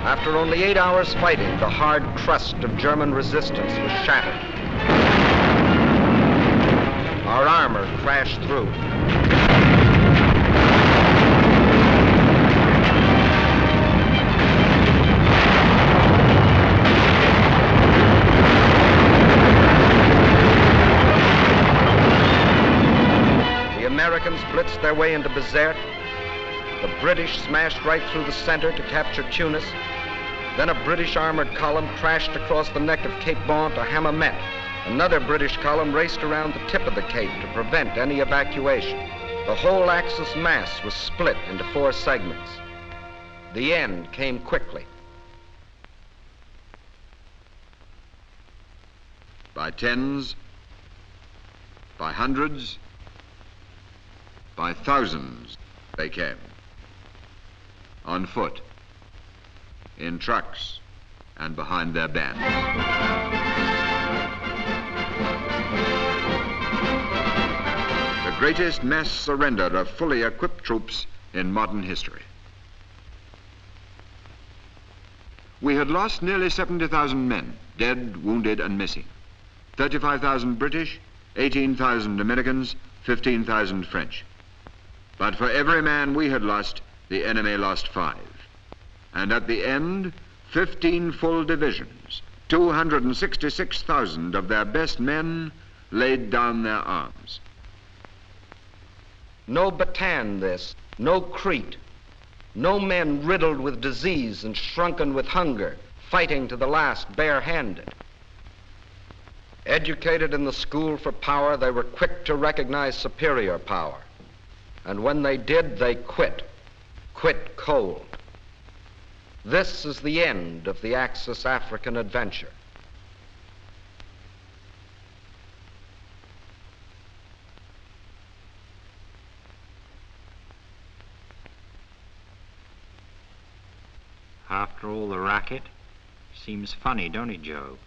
After only 8 hours fighting, the hard crust of German resistance was shattered. Our armor crashed through. The Americans blitzed their way into Bizerte. The British smashed right through the center to capture Tunis. Then a British armored column crashed across the neck of Cape Bon to Hammamet. Another British column raced around the tip of the cape to prevent any evacuation. The whole Axis mass was split into 4 segments. The end came quickly. By tens, by hundreds, by thousands, they came. On foot, in trucks, and behind their bands. The greatest mass surrender of fully equipped troops in modern history. We had lost nearly 70,000 men, dead, wounded, and missing. 35,000 British, 18,000 Americans, 15,000 French. But for every man we had lost, the enemy lost 5. And at the end, 15 full divisions, 266,000 of their best men laid down their arms. No Bataan this, no Crete, no men riddled with disease and shrunken with hunger, fighting to the last barehanded. Educated in the school for power, they were quick to recognize superior power. And when they did, they quit cold. This is the end of the Axis African adventure. After all the racket, seems funny, don't it, Joe?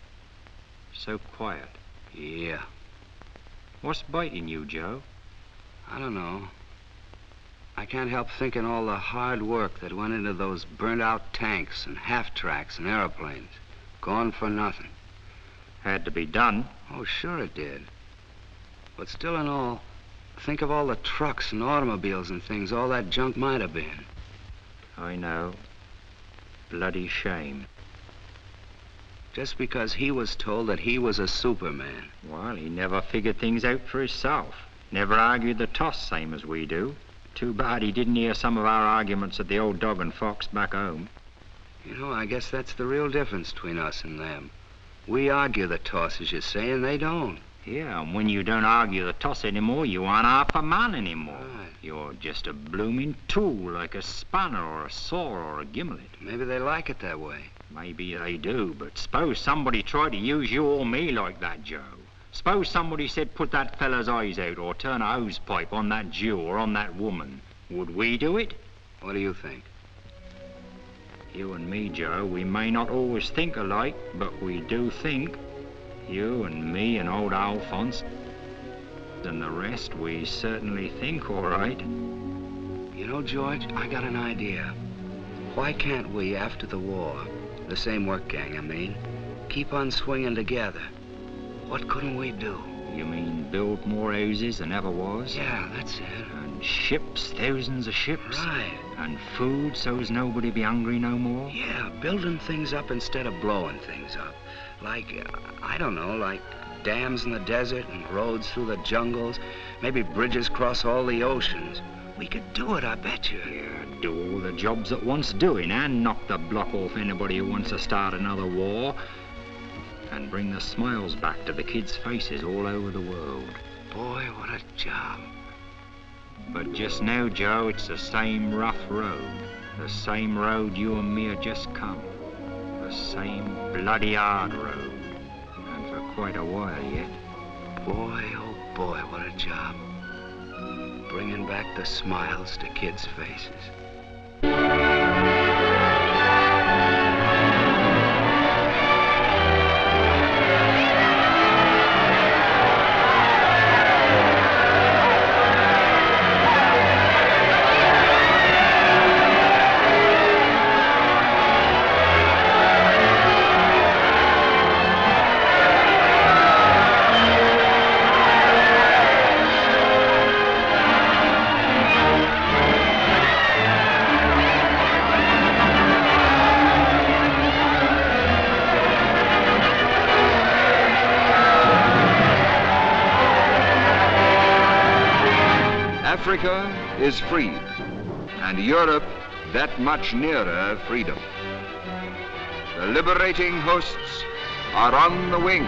So quiet. Yeah. What's biting you, Joe? I don't know. I can't help thinking all the hard work that went into those burnt-out tanks and half-tracks and airplanes. Gone for nothing. Had to be done. Oh, sure it did. But still in all, think of all the trucks and automobiles and things all that junk might have been. I know. Bloody shame. Just because he was told that he was a Superman. Well, he never figured things out for himself. Never argued the toss, same as we do. Too bad he didn't hear some of our arguments at the old Dog and Fox back home. You know, I guess that's the real difference between us and them. We argue the toss, as you say, and they don't. Yeah, and when you don't argue the toss anymore, you aren't half a man anymore. Right. You're just a blooming tool, like a spanner or a saw or a gimlet. Maybe they like it that way. Maybe they do, but suppose somebody tried to use you or me like that, Joe. Suppose somebody said put that fella's eyes out or turn a hose pipe on that Jew or on that woman. Would we do it? What do you think? You and me, Joe, we may not always think alike, but we do think. You and me and old Alphonse and the rest, we certainly think all right. You know, George, I got an idea. Why can't we, after the war, the same work gang, I mean, keep on swinging together? What couldn't we do? You mean build more houses than ever was? Yeah, that's it. And ships, thousands of ships? Right. And food so as nobody be hungry no more? Yeah, building things up instead of blowing things up. Like, I don't know, like dams in the desert and roads through the jungles. Maybe bridges across all the oceans. We could do it, I bet you. Yeah, do all the jobs that wants doing and knock the block off anybody who wants to start another war. And bring the smiles back to the kids' faces all over the world. Boy, what a job. But just now, Joe, it's the same rough road. The same road you and me have just come. The same bloody hard road. And for quite a while yet. Boy, oh boy, what a job. Bringing back the smiles to kids' faces. Africa is free, and Europe that much nearer freedom. The liberating hosts are on the wing.